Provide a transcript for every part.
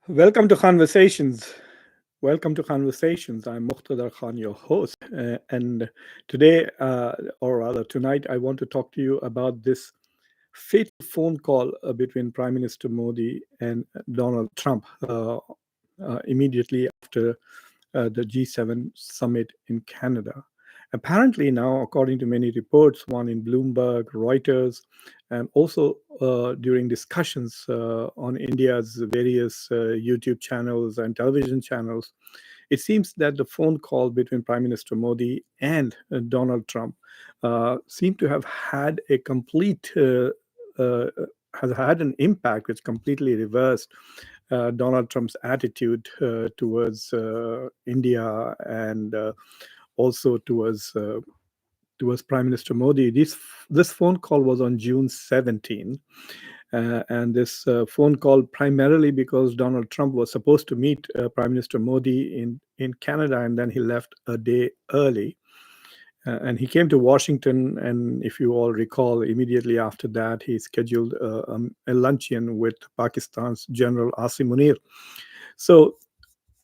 Welcome to Conversations. Welcome to Conversations. I'm Muqtedar Khan, your host. And today, or rather tonight, I want to talk to you about this fatal phone call between Prime Minister Modi and Donald Trump immediately after the G7 summit in Canada. Apparently, now, according to many reports, one in Bloomberg, Reuters, and also during discussions on India's various YouTube channels and television channels, it seems that the phone call between Prime Minister Modi and Donald Trump seemed to have had a complete uh, has had an impact which completely reversed Donald Trump's attitude towards India and also towards Prime Minister Modi. This phone call was on June 17, and this phone call primarily because Donald Trump was supposed to meet Prime Minister Modi in Canada, and then he left a day early. And he came to Washington, and if you all recall, immediately after that, he scheduled a luncheon with Pakistan's General Asim Munir. So,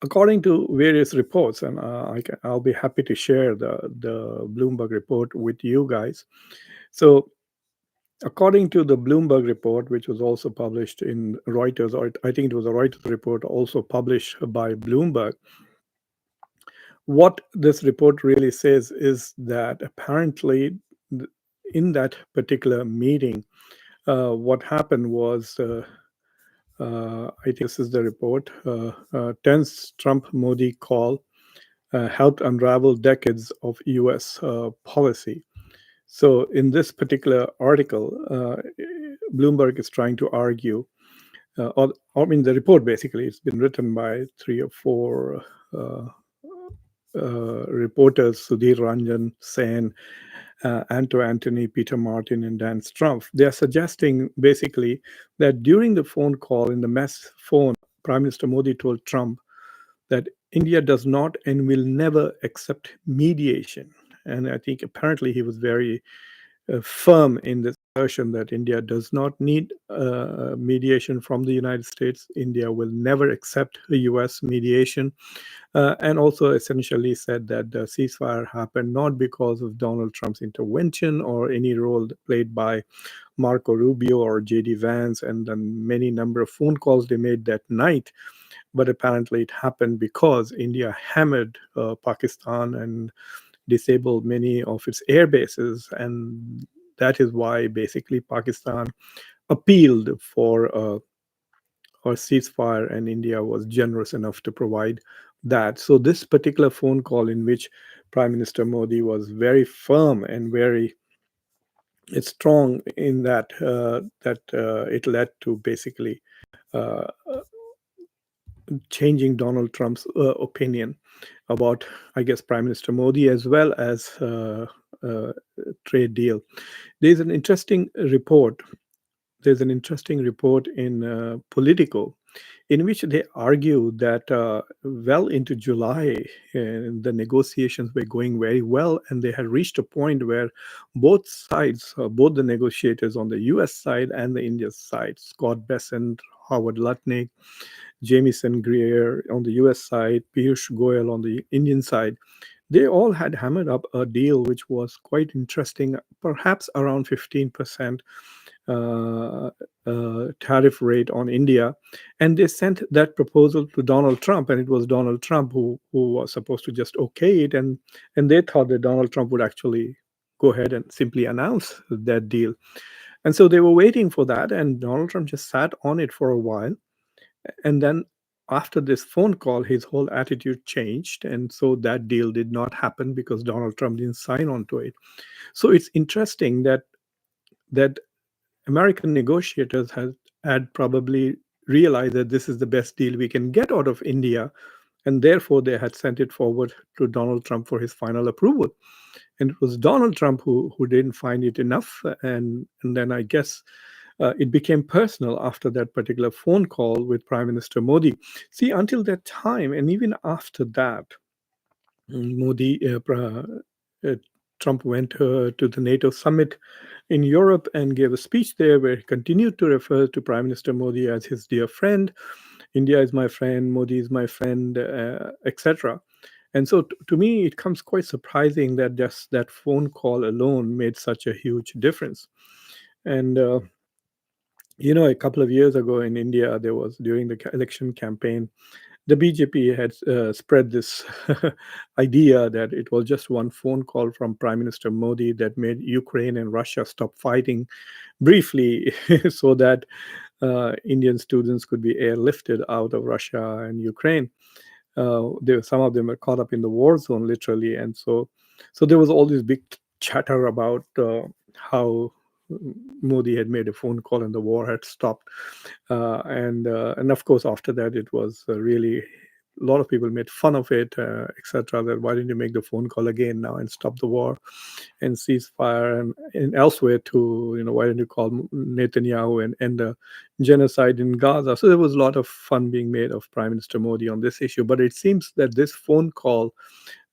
according to various reports, and I'll be happy to share the Bloomberg report with you guys. So, according to the Bloomberg report, which was also published in Reuters, or I think it was a Reuters report also published by Bloomberg, what this report really says is that apparently in that particular meeting, what happened was I think this is the report tense Trump Modi call helped unravel decades of US policy. So, in this particular article, Bloomberg is trying to argue, or I mean, the report basically, it's been written by three or four reporters, Sudhir Ranjan, Sen, Anto Anthony, Peter Martin, and Dan Strumpf. They are suggesting basically that during the phone call, in the mess phone, Prime Minister Modi told Trump that India does not and will never accept mediation. And I think apparently he was very firm in this assertion that India does not need mediation from the United States. India will never accept the US mediation. And also essentially said that the ceasefire happened not because of Donald Trump's intervention or any role played by Marco Rubio or JD Vance and the many number of phone calls they made that night, but apparently it happened because India hammered Pakistan and disabled many of its air bases, and that is why basically Pakistan appealed for a ceasefire, and India was generous enough to provide that. So this particular phone call, in which Prime Minister Modi was very firm and very strong in that it led to basically uh, changing Donald Trump's opinion about, I guess, Prime Minister Modi as well as uh, trade deal. There's an interesting report. There's an interesting report in Politico in which they argue that well into July, the negotiations were going very well, and they had reached a point where both sides, both the negotiators on the US side and the India side, Scott Bessent, Howard Lutnick, Jamieson Greer on the US side, Piyush Goyal on the Indian side, they all had hammered up a deal which was quite interesting, perhaps around 15% uh, tariff rate on India. And they sent that proposal to Donald Trump, and it was Donald Trump who was supposed to just okay it. And they thought that Donald Trump would actually go ahead and simply announce that deal. And so they were waiting for that, and Donald Trump just sat on it for a while. And then after this phone call, his whole attitude changed. And so that deal did not happen because Donald Trump didn't sign on to it. So it's interesting that American negotiators had probably realized that this is the best deal we can get out of India, and therefore they had sent it forward to Donald Trump for his final approval. And it was Donald Trump who didn't find it enough, and then I guess it became personal after that particular phone call with Prime Minister Modi. See, until that time, and even after that, Modi, uh, Trump went to the NATO summit in Europe and gave a speech there where he continued to refer to Prime Minister Modi as his dear friend. India is my friend, Modi is my friend, etc. And so, to me, it comes quite surprising that just that phone call alone made such a huge difference. And a couple of years ago in India, there was during the election campaign, the BJP had spread this idea that it was just one phone call from Prime Minister Modi that made Ukraine and Russia stop fighting briefly, so that Indian students could be airlifted out of Russia and Ukraine. Some of them were caught up in the war zone, literally, and so there was all this big chatter about how Modi had made a phone call and the war had stopped. And of course, after that, it was really a lot of people made fun of it, etc. That why didn't you make the phone call again now and stop the war and ceasefire, and elsewhere too? Why didn't you call Netanyahu and end the genocide in Gaza? So there was a lot of fun being made of Prime Minister Modi on this issue. But it seems that this phone call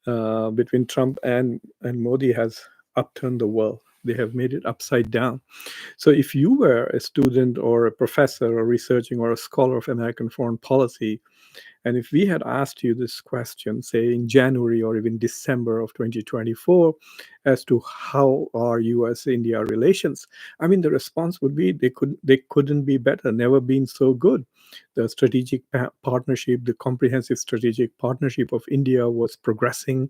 between Trump and Modi has upturned the world. They have made it upside down. So if you were a student or a professor or researching or a scholar of American foreign policy, and if we had asked you this question, say in January or even December of 2024, as to how are U.S.-India relations, I mean, the response would be they couldn't be better, never been so good. The strategic partnership, the comprehensive strategic partnership of India was progressing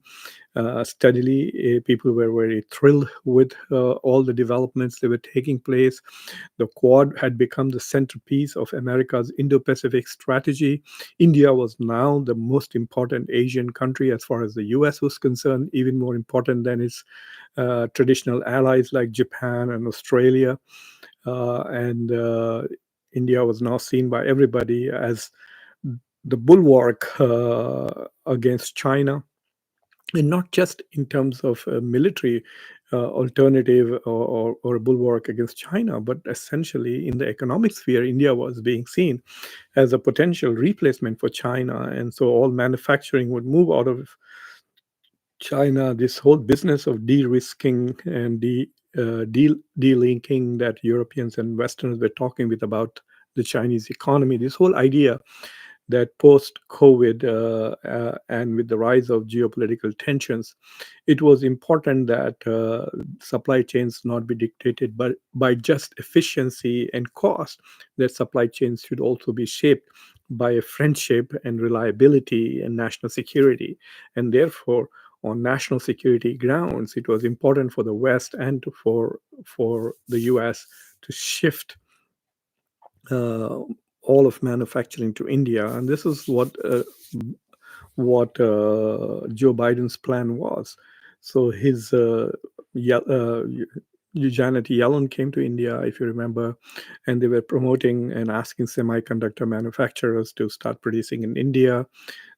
steadily. People were very thrilled with all the developments that were taking place. The Quad had become the centerpiece of America's Indo Pacific strategy. India was now the most important Asian country as far as the US was concerned, even more important than its traditional allies like Japan and Australia. And India was now seen by everybody as the bulwark against China, and not just in terms of a military alternative or a bulwark against China, but essentially in the economic sphere, India was being seen as a potential replacement for China. And so all manufacturing would move out of China. This whole business of de-risking and de-linking that Europeans and Westerners were talking with about the Chinese economy, this whole idea that post COVID and with the rise of geopolitical tensions, it was important that supply chains not be dictated by just efficiency and cost, that supply chains should also be shaped by a friendship and reliability and national security. And therefore, on national security grounds, it was important for the West and for the US to shift uh, all of manufacturing to India, and this is what Joe Biden's plan was. So his Janet Yellen came to India, if you remember, and they were promoting and asking semiconductor manufacturers to start producing in India.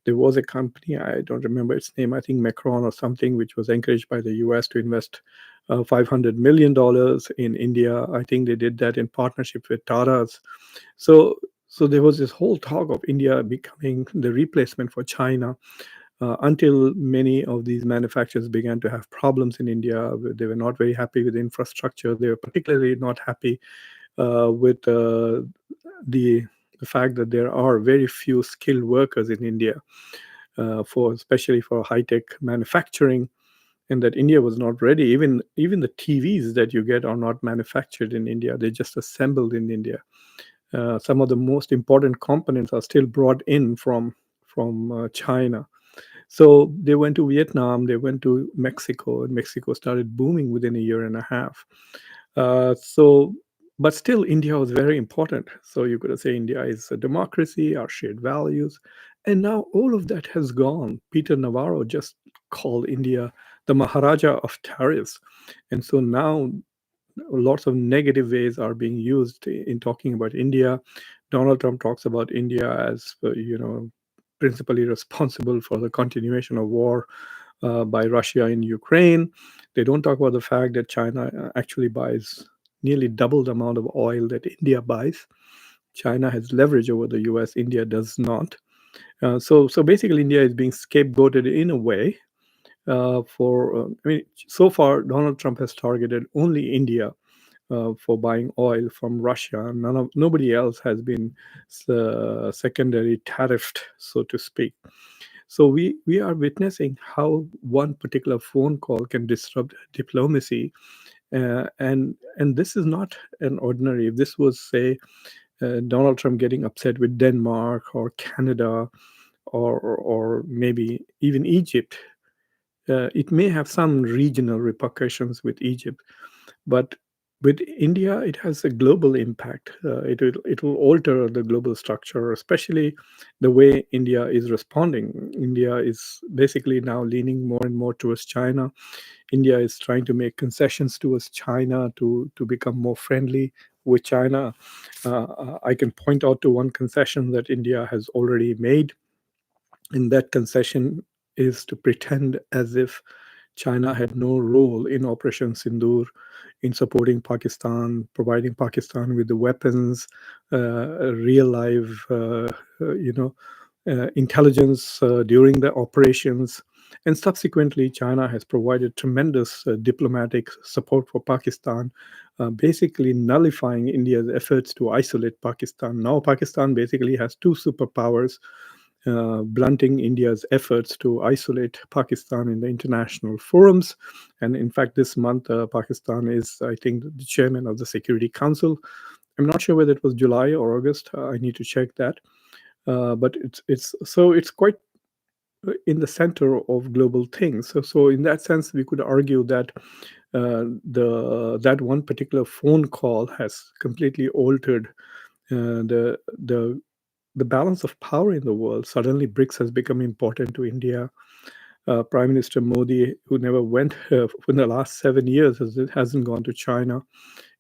There was a company, I don't remember its name, I think Macron or something, which was encouraged by the US to invest $500 million in India. I think they did that in partnership with Tata's. So there was this whole talk of India becoming the replacement for China, until many of these manufacturers began to have problems in India. They were not very happy with the infrastructure. They were particularly not happy with the the fact that there are very few skilled workers in India, for especially for high tech manufacturing, and that India was not ready. Even the TVs that you get are not manufactured in India; they're just assembled in India. Some of the most important components are still brought in from China. So they went to Vietnam, they went to Mexico, and Mexico started booming within a year and a half. So, but still, India was very important. So you could say India is a democracy, our shared values, and now all of that has gone. Peter Navarro just called India the Maharaja of tariffs, and so now lots of negative ways are being used in talking about India. Donald Trump talks about India as, principally responsible for the continuation of war by Russia in Ukraine. They don't talk about the fact that China actually buys nearly double the amount of oil that India buys. China has leverage over the US, India does not. So basically, India is being scapegoated in a way. I mean, so far, Donald Trump has targeted only India for buying oil from Russia. Nobody else has been secondary tariffed, so to speak. So we are witnessing how one particular phone call can disrupt diplomacy, and this is not an ordinary. If this was, say, Donald Trump getting upset with Denmark or Canada or maybe even Egypt, it may have some regional repercussions with Egypt, but with India, it has a global impact. It will alter the global structure, especially the way India is responding. India is basically now leaning more and more towards China. India is trying to make concessions towards China to become more friendly with China. I can point out to one concession that India has already made, and that concession is to pretend as if China had no role in Operation Sindoor, in supporting Pakistan, providing Pakistan with the weapons, real live, intelligence during the operations. And subsequently, China has provided tremendous diplomatic support for Pakistan, basically nullifying India's efforts to isolate Pakistan. Now, Pakistan basically has two superpowers, blunting India's efforts to isolate Pakistan in the international forums. And in fact, this month, Pakistan is, I think, the chairman of the Security Council. I'm not sure whether it was July or August. I need to check that. But it's quite in the center of global things. So in that sense, we could argue that that one particular phone call has completely altered the balance of power in the world. Suddenly, BRICS has become important to India. Prime Minister Modi, who never went in the last 7 years, hasn't gone to China,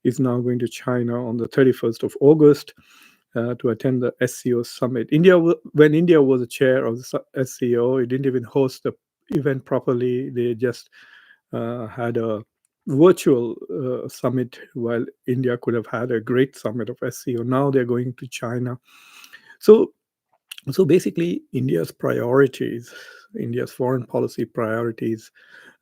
is now going to China on the 31st of August to attend the SCO summit. When India was the chair of the SCO, it didn't even host the event properly. They just had a virtual summit, while India could have had a great summit of SCO. Now they're going to China. So so basically, India's foreign policy priorities,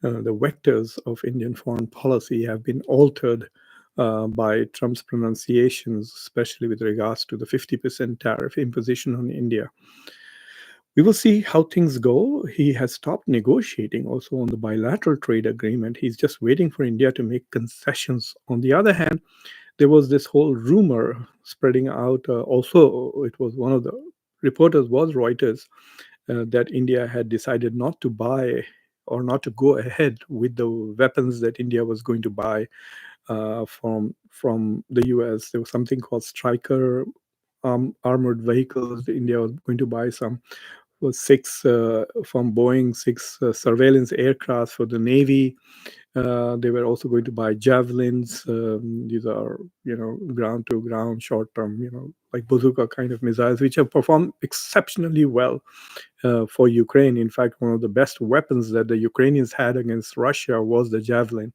the vectors of Indian foreign policy have been altered by Trump's pronunciations, especially with regards to the 50% tariff imposition on India. We will see how things go. He has stopped negotiating also on the bilateral trade agreement. He's just waiting for India to make concessions. On the other hand, there was this whole rumor spreading out. Also, it was one of the reporters was Reuters, that India had decided not to buy or not to go ahead with the weapons that India was going to buy from the US. There was something called Striker armored vehicles. India was going to buy some was six from Boeing, six surveillance aircraft for the Navy. They were also going to buy javelins. These are, ground to ground, short term, like bazooka kind of missiles, which have performed exceptionally well for Ukraine. In fact, one of the best weapons that the Ukrainians had against Russia was the javelin.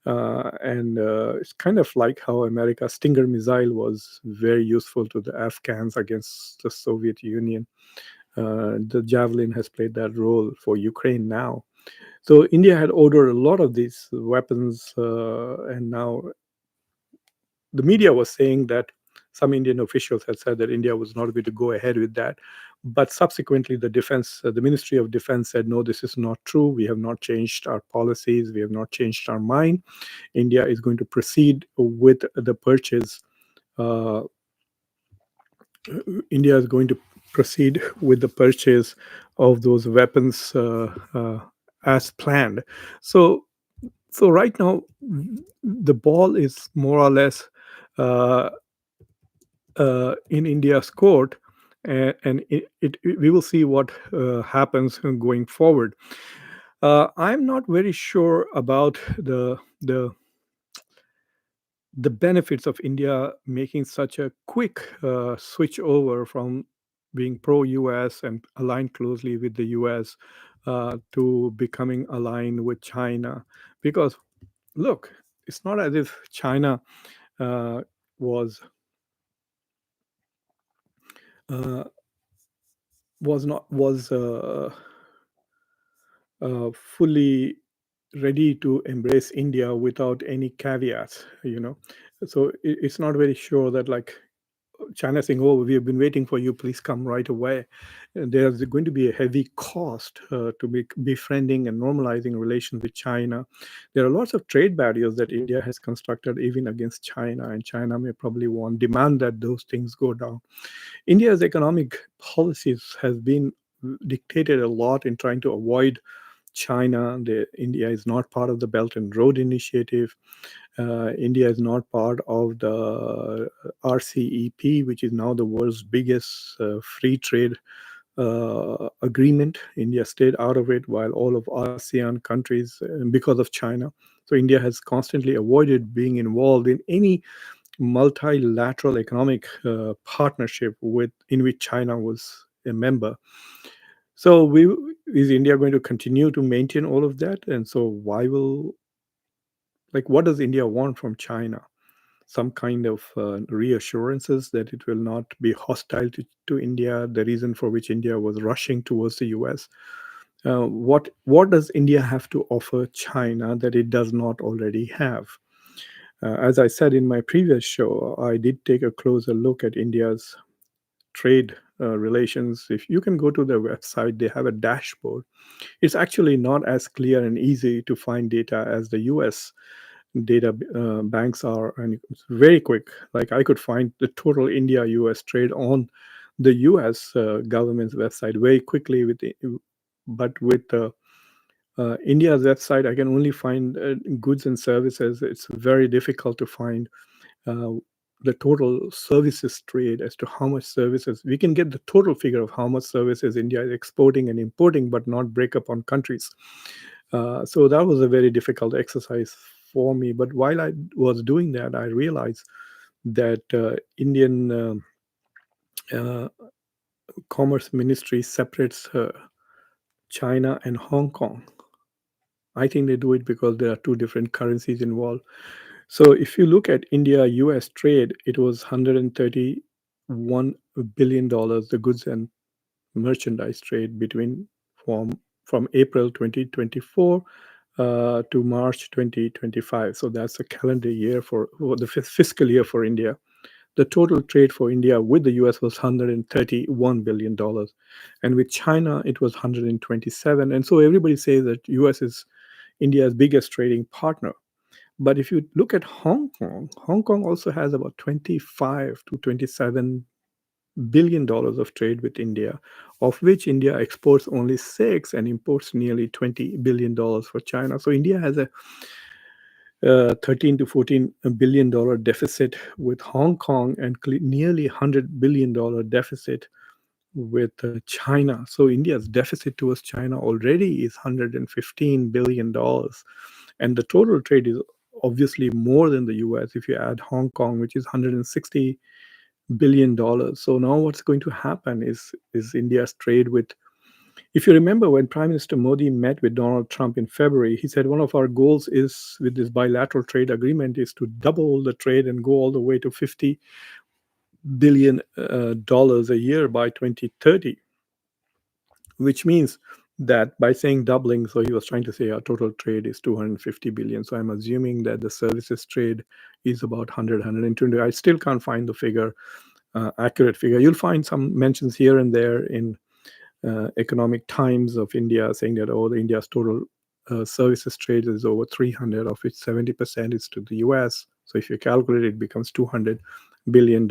And it's kind of like how America's Stinger missile was very useful to the Afghans against the Soviet Union. The javelin has played that role for Ukraine now. So India had ordered a lot of these weapons, and now the media was saying that some Indian officials had said that India was not going to go ahead with that. But subsequently, the Ministry of Defense said, no, this is not true. We have not changed our policies. We have not changed our mind. India is going to proceed with the purchase. Uh, India is going to proceed with the purchase of those weapons as planned. So, so right now, the ball is more or less uh, in India's court, and we will see what happens going forward. I'm not very sure about the benefits of India making such a quick switch over from being pro-US and aligned closely with the US to becoming aligned with China. Because look, it's not as if China uh, was uh, was not was fully ready to embrace India without any caveats. So it's not very sure that like China saying, "Oh, we have been waiting for you. Please come right away." And there's going to be a heavy cost to be befriending and normalizing relations with China. There are lots of trade barriers that India has constructed even against China, and China may probably want demand that those things go down. India's economic policies has been dictated a lot in trying to avoid China. India is not part of the Belt and Road Initiative. India is not part of the RCEP, which is now the world's biggest free trade agreement. India stayed out of it while all of ASEAN countries, because of China. So India has constantly avoided being involved in any multilateral economic partnership with in which China was a member. So is India going to continue to maintain all of that? And so why will like what does India want from China? Some kind of reassurances that it will not be hostile to India, the reason for which India was rushing towards the US. What does India have to offer China that it does not already have? As I said in my previous show, I did take a closer look at India's trade relations. If you can go to their website, they have a dashboard. It's actually not as clear and easy to find data as the US data banks are, and it's very quick. Like I could find the total India US trade on the US government's website very quickly but with India's website I can only find goods and services. It's very difficult to find uh, the total services trade, as to how much services we can get, the total figure of how much services India is exporting and importing, but not break up on countries. So that was a very difficult exercise for me. But while I was doing that, I realized that Indian uh, Commerce Ministry separates China and Hong Kong. I think they do it because there are two different currencies involved. So if you look at India US trade, it was $131 billion, the goods and merchandise trade between from from April 2024 to March 2025. So that's a calendar year for the fiscal year for India. The total trade for India with the US was $131 billion, and with China it was 127. And so everybody says that US is India's biggest trading partner. But if you look at Hong Kong also has about 25 to 27 billion dollars of trade with India, of which India exports only six and imports nearly $20 billion for China. So India has a 13 to 14 billion dollar deficit with Hong Kong, and nearly $100 billion deficit with China. So India's deficit towards China already is $115 billion, and the total trade is obviously more than the US if you add Hong Kong, which is $160 billion. So now what's going to happen is India's trade with, if you remember when Prime Minister Modi met with Donald Trump in February, he said one of our goals is with this bilateral trade agreement is to double the trade and go all the way to $50 billion a year by 2030, which means that by saying doubling, so he was trying to say our total trade is 250 billion. So I'm assuming that the services trade is about 100, I still can't find the figure, accurate figure. You'll find some mentions here and there in Economic Times of India saying that, oh, the India's total services trade is over 300, of which 70% is to the US. So if you calculate it, it becomes $200 billion.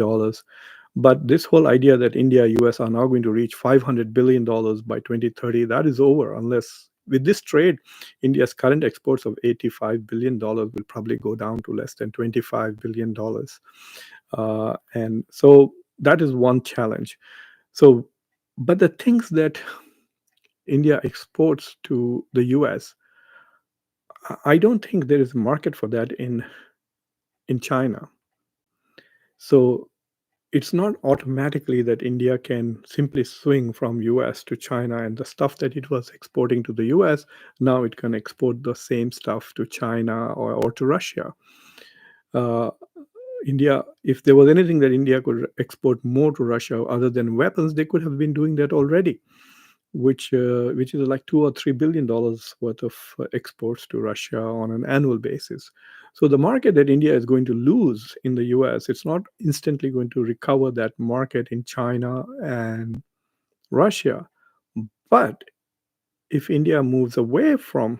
But this whole idea that India, US are now going to reach $500 billion by 2030, that is over, unless with this trade, India's current exports of $85 billion will probably go down to less than $25 billion. And so that is one challenge. So, but the things that India exports to the US, I don't think there is a market for that in China. So it's not automatically that India can simply swing from US to China, and the stuff that it was exporting to the US, now it can export the same stuff to China or to Russia. Uh, India, if there was anything that India could export more to Russia other than weapons, they could have been doing that already. which is like $2 or $3 billion worth of exports to Russia on an annual basis. So the market that India is going to lose in the US, it's not instantly going to recover that market in China and Russia. But if India moves away from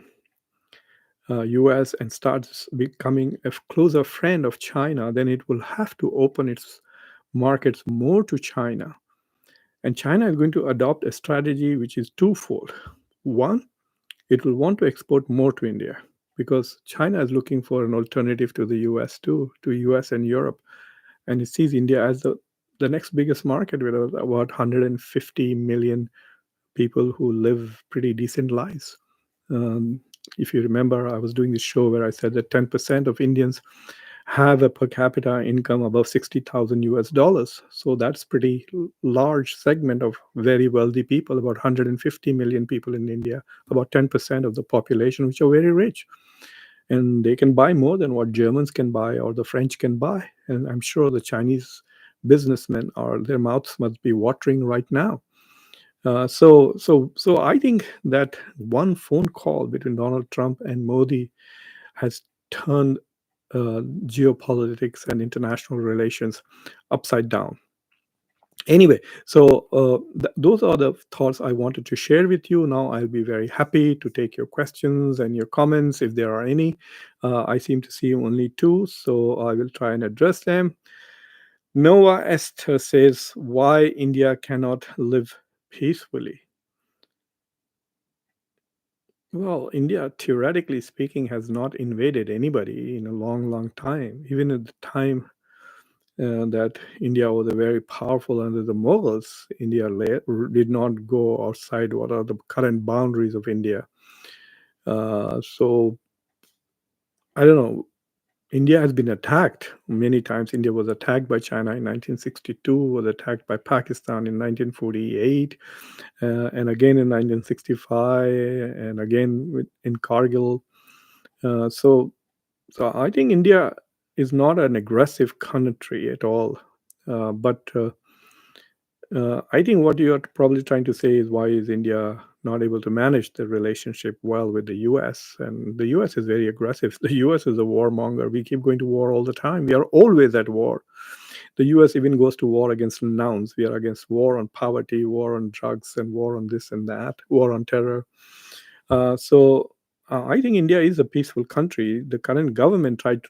US and starts becoming a closer friend of China, then it will have to open its markets more to China. And China is going to adopt a strategy which is twofold. One, it will want to export more to India because China is looking for an alternative to the US too, to US and Europe. And it sees India as the next biggest market with about 150 million people who live pretty decent lives. Um, if you remember, I was doing this show where I said that 10% of Indians have a per capita income above 60,000 US dollars. So that's pretty large segment of very wealthy people, about 150 million people in India, about 10% of the population, which are very rich. And they can buy more than what Germans can buy or the French can buy. And I'm sure the Chinese businessmen are their mouths must be watering right now. So I think that one phone call between Donald Trump and Modi has turned geopolitics and international relations upside down. Anyway, so those are the thoughts I wanted to share with you. Now I'll be very happy to take your questions and your comments if there are any. I seem to see only two, so I will try and address them. Noah Esther says, why India cannot live peacefully? Well, India, theoretically speaking, has not invaded anybody in a long, long time. Even at the time that India was a very powerful under the Mughals, India did not go outside what are the current boundaries of India. So I don't know. India has been attacked many times. India was attacked by China in 1962, was attacked by Pakistan in 1948, and again in 1965, and again in Kargil. So I think India is not an aggressive country at all. But I think what you're probably trying to say is why is India not able to manage the relationship well with the US? And the US is very aggressive. The US is a warmonger. We keep going to war all the time. We are always at war. The US even goes to war against nouns. We are against war on poverty, war on drugs, and war on this and that, war on terror. So I think India is a peaceful country. The current government tried to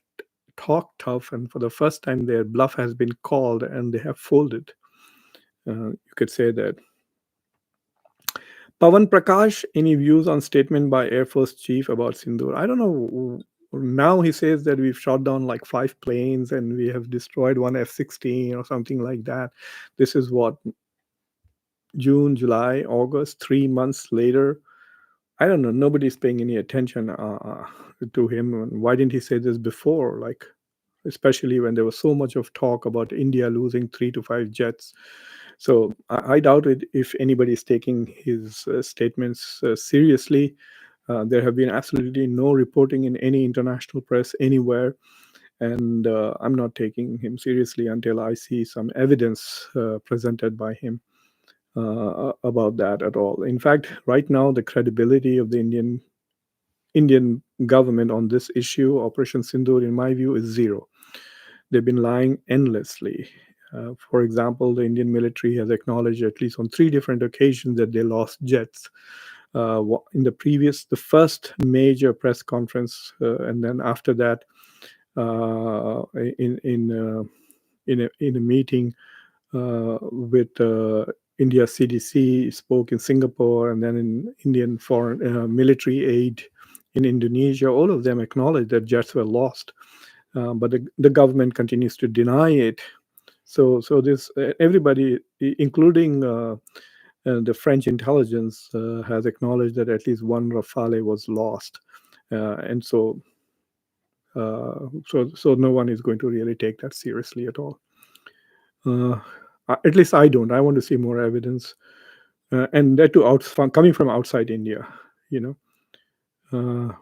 talk tough, and for the first time, their bluff has been called and they have folded. You could say that. Pawan Prakash, any views on statement by Air Force Chief about Sindoor? I don't know. Now he says that we've shot down like 5 planes and we have destroyed one F-16 or something like that. This is what, June, July, August, 3 months later. I don't know. Nobody's paying any attention to him. Why didn't he say this before? Like, especially when there was so much of talk about India losing 3 to 5 jets. So I doubt it if anybody is taking his statements seriously. There have been absolutely no reporting in any international press anywhere, and I'm not taking him seriously until I see some evidence presented by him about that at all. In fact, right now the credibility of the Indian government on this issue, Operation Sindoor, in my view, is zero. They've been lying endlessly. For example, the Indian military has acknowledged at least on 3 different occasions that they lost jets. In the first major press conference, and then after that, uh, in in uh, in a meeting with India CDC, spoke in Singapore, and then in Indian foreign military aid in Indonesia. All of them acknowledged that jets were lost, but the government continues to deny it. So this everybody, including the French intelligence, has acknowledged that at least one Rafale was lost, and so no one is going to really take that seriously at all. Uh, at least I don't. I want to see more evidence, and that too coming from outside India. You know,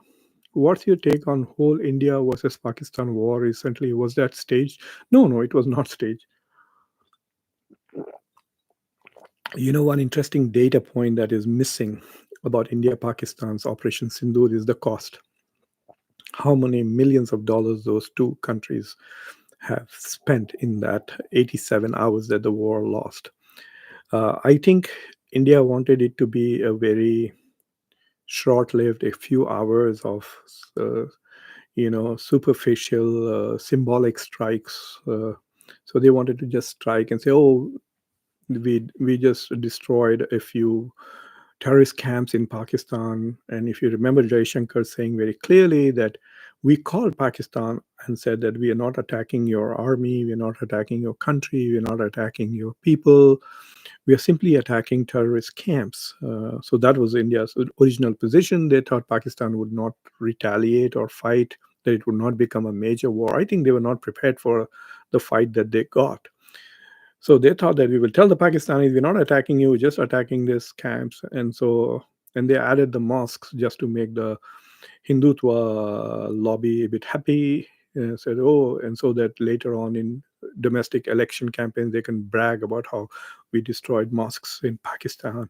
what's your take on whole India versus Pakistan war recently? Was that staged? No, it was not staged. One interesting data point that is missing about India Pakistan's Operation Sindoor is the cost. How many millions of dollars those two countries have spent in that 87 hours that the war lost. I think India wanted it to be a very short lived, a few hours of uh, superficial, symbolic strikes. So they wanted to just strike and say, "Oh, we just destroyed a few terrorist camps in Pakistan." And if you remember Jaishankar saying very clearly that we called Pakistan and said that we are not attacking your army, we are not attacking your country, we are not attacking your people, we are simply attacking terrorist camps. So that was India's original position. They thought Pakistan would not retaliate or fight, that it would not become a major war. I think they were not prepared for the fight that they got. So they thought that we will tell the Pakistanis, we're not attacking you, we're just attacking these camps. And they added the mosques just to make the Hindutva lobby a bit happy. Said, oh, and so that later on in domestic election campaigns, they can brag about how we destroyed mosques in Pakistan.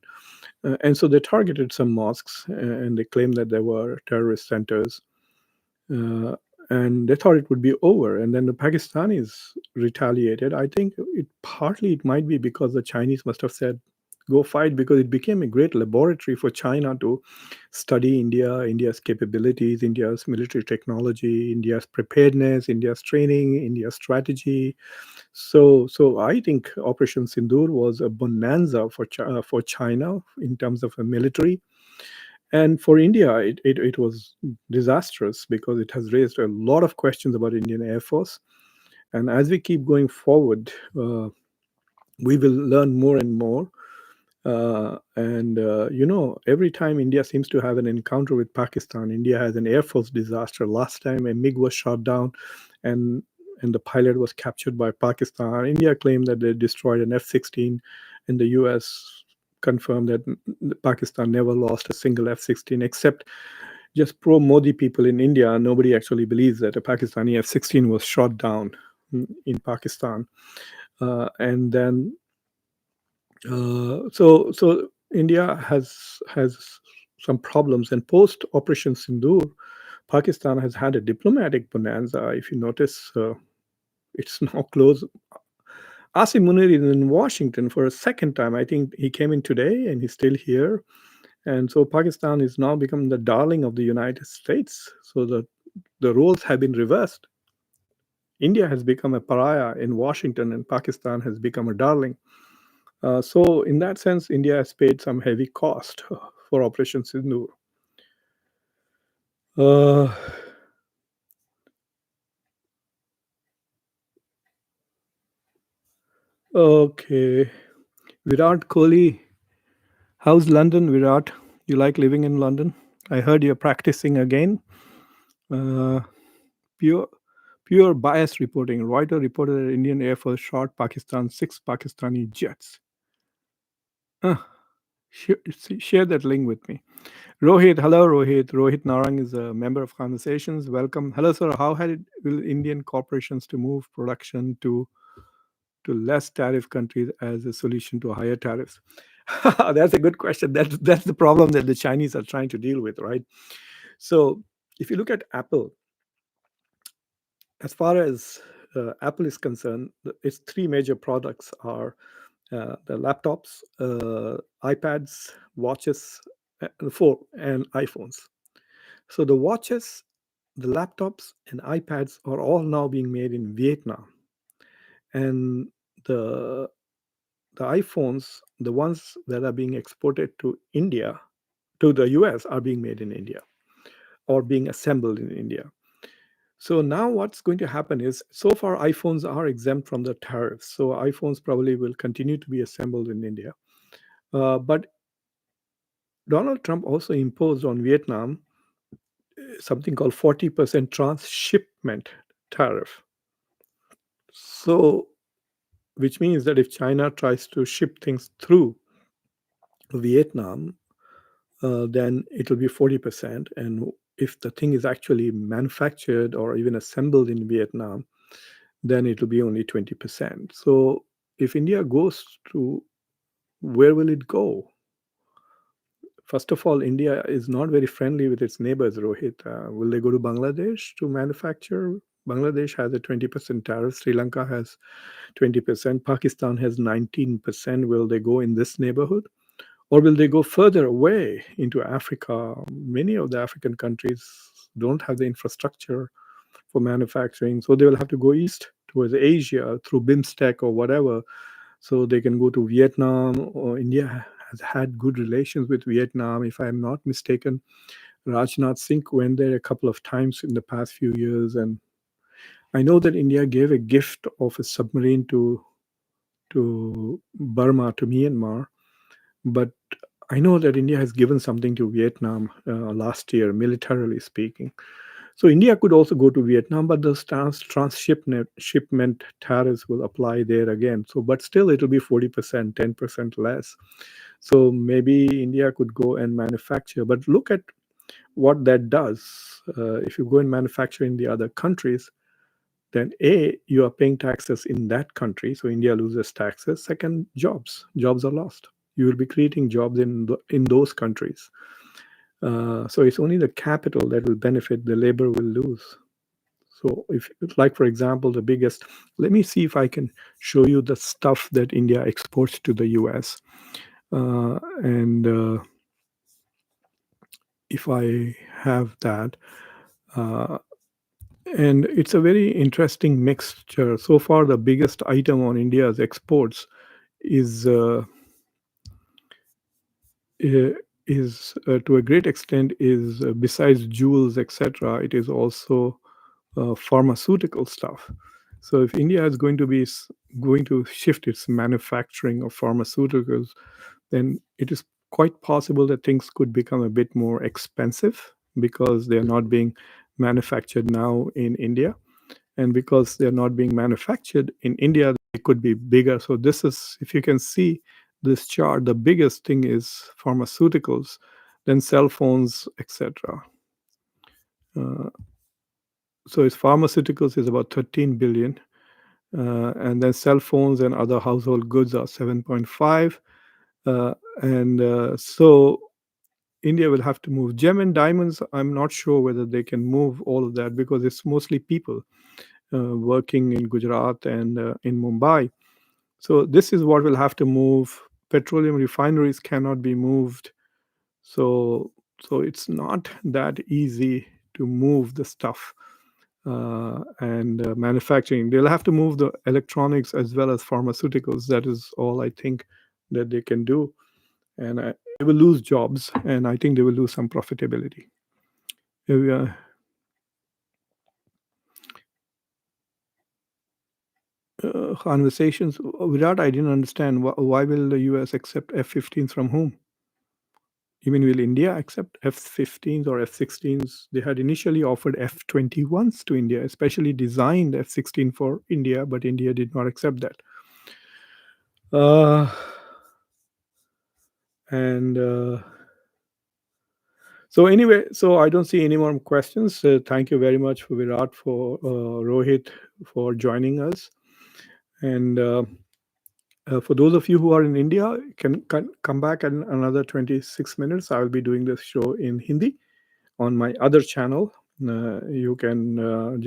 And so they targeted some mosques and they claimed that there were terrorist centers. Uh, and they thought it would be over. And then the Pakistanis retaliated. I think it might be because the Chinese must have said, go fight, because it became a great laboratory for China to study India's capabilities, India's military technology, India's preparedness, India's training, India's strategy. So I think Operation Sindoor was a bonanza for China in terms of a military. And for India, it was disastrous because it has raised a lot of questions about Indian Air Force. And as we keep going forward, we will learn more and more. Every time India seems to have an encounter with Pakistan, India has an Air Force disaster. Last time a MiG was shot down and the pilot was captured by Pakistan. India claimed that they destroyed an F-16, and the US confirmed that Pakistan never lost a single F-16, except just pro Modi people in India. Nobody actually believes that a Pakistani F-16 was shot down in Pakistan. And then so India has some problems, and post Operation Sindoor, Pakistan has had a diplomatic bonanza. If you notice, it's now close. Asim Munir is in Washington for a second time. I think he came in today, and he's still here. And so Pakistan is now become the darling of the United States. So the roles have been reversed. India has become a pariah in Washington, and Pakistan has become a darling. So, in that sense, India has paid some heavy cost for Operation Sindoor. Uh, okay. Virat Kohli, how's London, Virat? You like living in London? I heard you're practicing again. Uh, pure, pure bias reporting. Reuters reported that Indian Air Force shot Pakistan 6 Pakistani jets. Uh, share that link with me. Rohit, hello Rohit. Rohit Narang is a member of Khanversations. Welcome. Hello, sir. How will Indian corporations to move production to less tariff countries as a solution to higher tariffs? That's a good question. That's the problem that the Chinese are trying to deal with, right? So if you look at Apple, as far as Apple is concerned, its three major products are the laptops, iPads, watches, and iPhones. So the watches, the laptops, and iPads are all now being made in Vietnam, and the the iPhones, the ones that are being exported to India, to the US, are being made in India or being assembled in India. So now what's going to happen is, so far iPhones are exempt from the tariffs. So iPhones probably will continue to be assembled in India. But Donald Trump also imposed on Vietnam something called 40% transshipment tariff. So, which means that if China tries to ship things through Vietnam, then it will be 40%. And if the thing is actually manufactured or even assembled in Vietnam, then it will be only 20%. So if India goes to where will it go? First of all, India is not very friendly with its neighbors, Rohit. Will they go to Bangladesh to manufacture? Bangladesh has a 20% tariff. Sri Lanka has 20%. Pakistan has 19%. Will they go in this neighborhood? Or will they go further away into Africa? Many of the African countries don't have the infrastructure for manufacturing, so they will have to go east towards Asia through BIMSTEC or whatever. So they can go to Vietnam, or India has had good relations with Vietnam. If I'm not mistaken, Rajnath Singh went there a couple of times in the past few years, and I know that India gave a gift of a submarine to Burma, to Myanmar, but I know that India has given something to Vietnam last year, militarily speaking. So India could also go to Vietnam, but those shipment tariffs will apply there again. So, but still, it'll be 40%, 10% less. So maybe India could go and manufacture. But look at what that does. If you go and manufacture in the other countries, then A, you are paying taxes in that country. So India loses taxes. Second, jobs are lost. You will be creating jobs in those countries. So it's only the capital that will benefit, the labor will lose. So if, like, for example, the biggest, let me see if I can show you the stuff that India exports to the US. And if I have that, uh, and it's a very interesting mixture. So far, the biggest item on India's exports is to a great extent is besides jewels, etc. It is also pharmaceutical stuff. So if India is going to shift its manufacturing of pharmaceuticals, then it is quite possible that things could become a bit more expensive because they are not being manufactured now in India. And because they're not being manufactured in India, they could be bigger. So this is, if you can see this chart, the biggest thing is pharmaceuticals, then cell phones, etc. Uh, so it's pharmaceuticals is about 13 billion, and then cell phones and other household goods are 7.5, and so India will have to move gem and diamonds. I'm not sure whether they can move all of that because it's mostly people working in Gujarat and in Mumbai. So this is what will have to move. Petroleum refineries cannot be moved. So it's not that easy to move the stuff and manufacturing. They'll have to move the electronics as well as pharmaceuticals. That is all I think that they can do. And they will lose jobs, and I think they will lose some profitability. Conversations. Virat, I didn't understand. Why will the US accept F-15s from whom? You mean will India accept F-15s or F-16s? They had initially offered F-21s to India, especially designed F-16 for India, but India did not accept that. So anyway, so I don't see any more questions. Thank you very much for Virat, for Rohit, for joining us. And for those of you who are in India, can come back in another 26 minutes. I will be doing this show in Hindi on my other channel. You can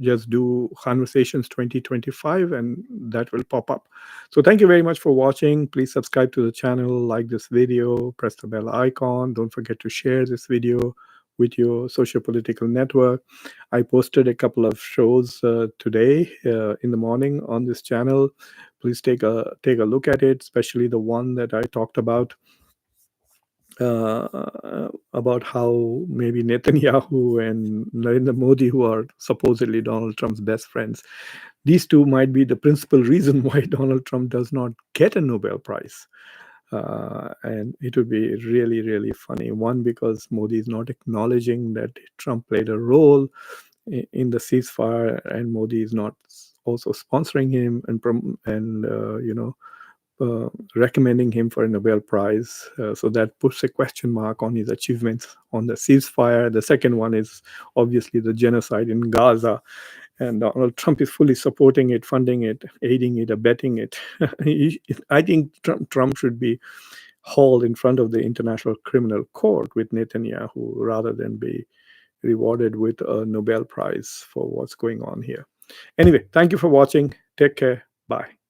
just do Conversations 2025 and that will pop up. So thank you very much for watching. Please subscribe to the channel, like this video, press the bell icon. Don't forget to share this video with your social political network. I posted a couple of shows today in the morning on this channel. Please take a look at it, especially the one that I talked about how maybe Netanyahu and Narendra Modi, who are supposedly Donald Trump's best friends, these two might be the principal reason why Donald Trump does not get a Nobel Prize. And it would be really, really funny. One, because Modi is not acknowledging that Trump played a role in the ceasefire, and Modi is not also sponsoring him and recommending him for a Nobel Prize. So that puts a question mark on his achievements on the ceasefire. The second one is obviously the genocide in Gaza. and Donald Trump is fully supporting it, funding it, aiding it, abetting it. I think Trump should be hauled in front of the International Criminal Court with Netanyahu rather than be rewarded with a Nobel Prize for what's going on here. Anyway, thank you for watching. Take care. Bye.